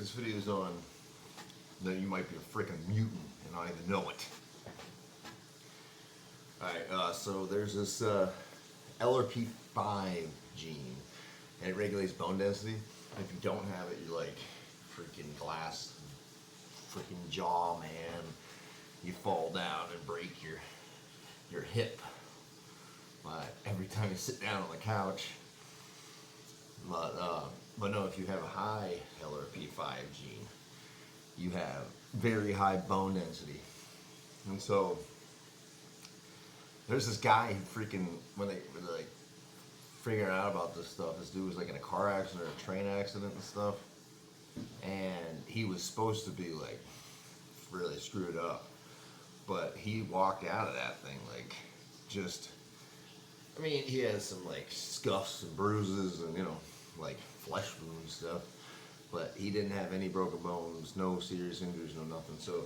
this video is on that you might be a freaking mutant and not even know it. Alright, so there's this LRP5 gene, and it regulates bone density. If you don't have it, you're like freaking glass, freaking jaw, man. You fall down and break your hip. But every time you sit down on the couch. But no, if you have a high LRP5 gene, you have very high bone density. And so there's this guy who freaking, when they were like figuring out about this stuff, this dude was like in a car accident or a train accident and stuff, and he was supposed to be like really screwed up, but he walked out of that thing like just, I mean, he had some like scuffs and bruises and, you know, like flesh wounds and stuff, but he didn't have any broken bones, no serious injuries, no nothing. So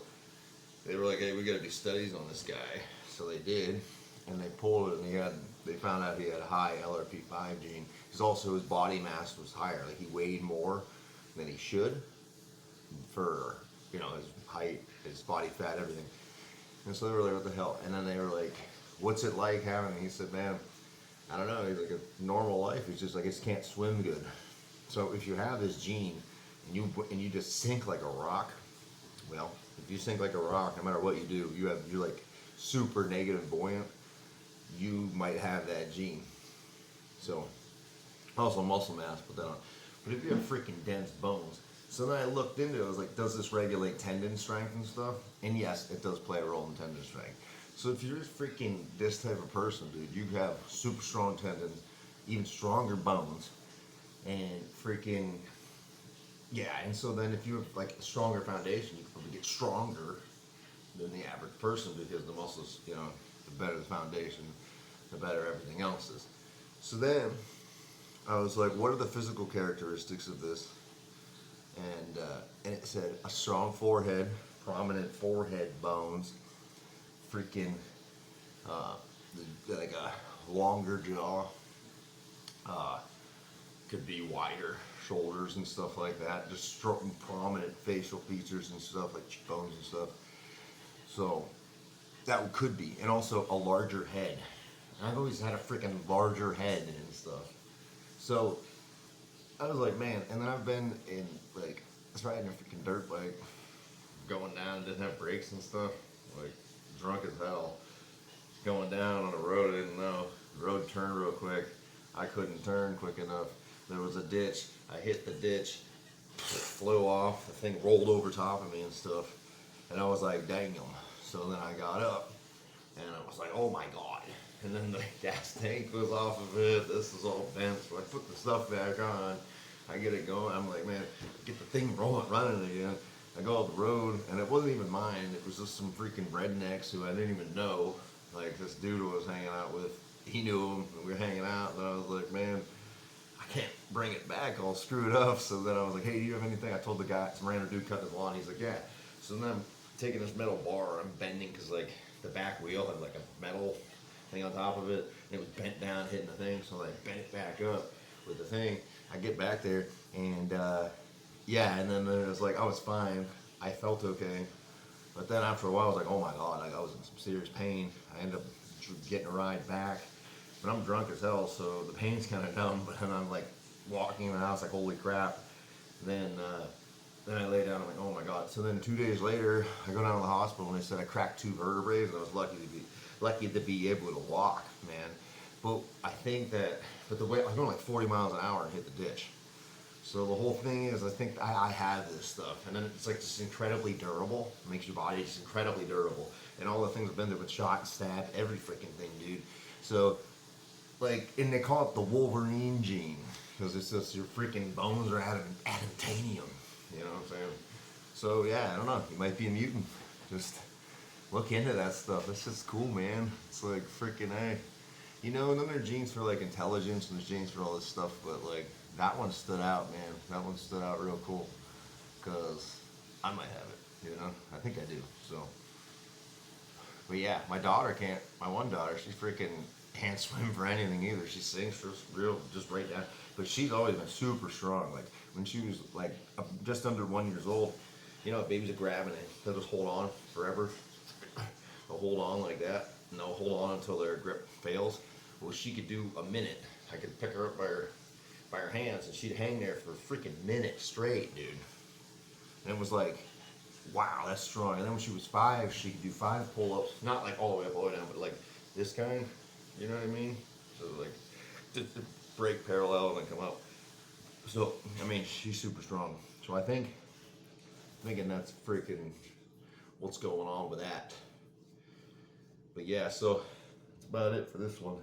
they were like, hey, we gotta do studies on this guy. So they did, and they pulled it, and they found out he had a high LRP5 gene. Because also his body mass was higher, like he weighed more than he should for, you know, his height, his body fat, everything. And so they were like, what the hell? And then they were like, what's it like having, he said, man, I don't know, he's like a normal life, he's just like, he can't swim good. So if you have this gene and you just sink like a rock, well, if you sink like a rock, no matter what you do, you're like super negative buoyant, you might have that gene. So also muscle mass, but if you have freaking dense bones. So then I looked into it, I was like, does this regulate tendon strength and stuff? And yes, it does play a role in tendon strength. So if you're freaking this type of person, dude, you have super strong tendons, even stronger bones, and freaking, yeah, and so then if you have like a stronger foundation, you can probably get stronger than the average person because the muscles, you know, the better the foundation, the better everything else is. So then I was like, what are the physical characteristics of this? And it said a strong forehead, prominent forehead bones, freaking like a longer jaw, could be wider shoulders and stuff like that, just strong prominent facial features and stuff like cheekbones and stuff. So that could be, and also a larger head. I've always had a freaking larger head and stuff. So I was like, man, and then I've been in like, I was riding a freaking dirt bike, going down, didn't have brakes and stuff, like drunk as hell, going down on a road I didn't know. The road turned real quick. I couldn't turn quick enough. There was a ditch. I hit the ditch, flew off. The thing rolled over top of me and stuff. And I was like, dang 'em. So then I got up, and I was like, oh my god. And then the gas tank was off of it. This is all bent. So I put the stuff back on. I get it going. I'm like, man, get the thing running again. I go up the road, and it wasn't even mine. It was just some freaking rednecks who I didn't even know. Like this dude I was hanging out with, he knew him, and we were hanging out, and I was like, man, I can't bring it back, I'll screw it up. So then I was like, hey, do you have anything? I told the guy, some random dude cutting his lawn, he's like, yeah. So then I'm taking this metal bar, I'm bending, because like the back wheel had like a metal thing on top of it, and it was bent down, hitting the thing, so I bent it back up with the thing. I get back there, and yeah, and then it was like, I was fine, I felt okay. But then after a while, I was like, oh my god, I was in some serious pain. I ended up getting a ride back. But I'm drunk as hell, so the pain's kind of dumb. But then I'm like walking in the house, like, holy crap. Then I lay down, I'm like, oh my god. So then 2 days later, I go down to the hospital, and they said I cracked 2 vertebrae, and I was lucky to be able to walk, man. But I think that, but the way I was going like 40 miles an hour and hit the ditch. So the whole thing is, I think I have this stuff, and then it's like just incredibly durable. It makes your body just incredibly durable, and all the things I've been there with shot, stabbed, every freaking thing, dude. So, like, and they call it the wolverine gene because it's just your freaking bones are adamantanium. You know what I'm saying? So yeah, I don't know. You might be a mutant. Just look into that stuff. That's just cool, man. It's like freaking A. You know, and then there are genes for like intelligence, and there's genes for all this stuff, but like that one stood out, man. That one stood out real cool, because I might have it, you know? I think I do, so. But yeah, my one daughter, she freaking can't swim for anything either. She sinks just right down. But she's always been super strong. Like when she was like just under 1 year old, you know, babies are grabbing it. They'll just hold on forever. They'll hold on like that, and they'll hold on until their grip fails. Well, she could do a minute. I could pick her up by her hands, and she'd hang there for a freaking minute straight, dude. And it was like, wow, that's strong. And then when she was 5, she could do 5 pull-ups, not like all the way up, all the way down, but like this kind. You know what I mean? So like, to break parallel and then come up. So I mean, she's super strong. So I think, thinking that's freaking what's going on with that. But yeah, so that's about it for this one.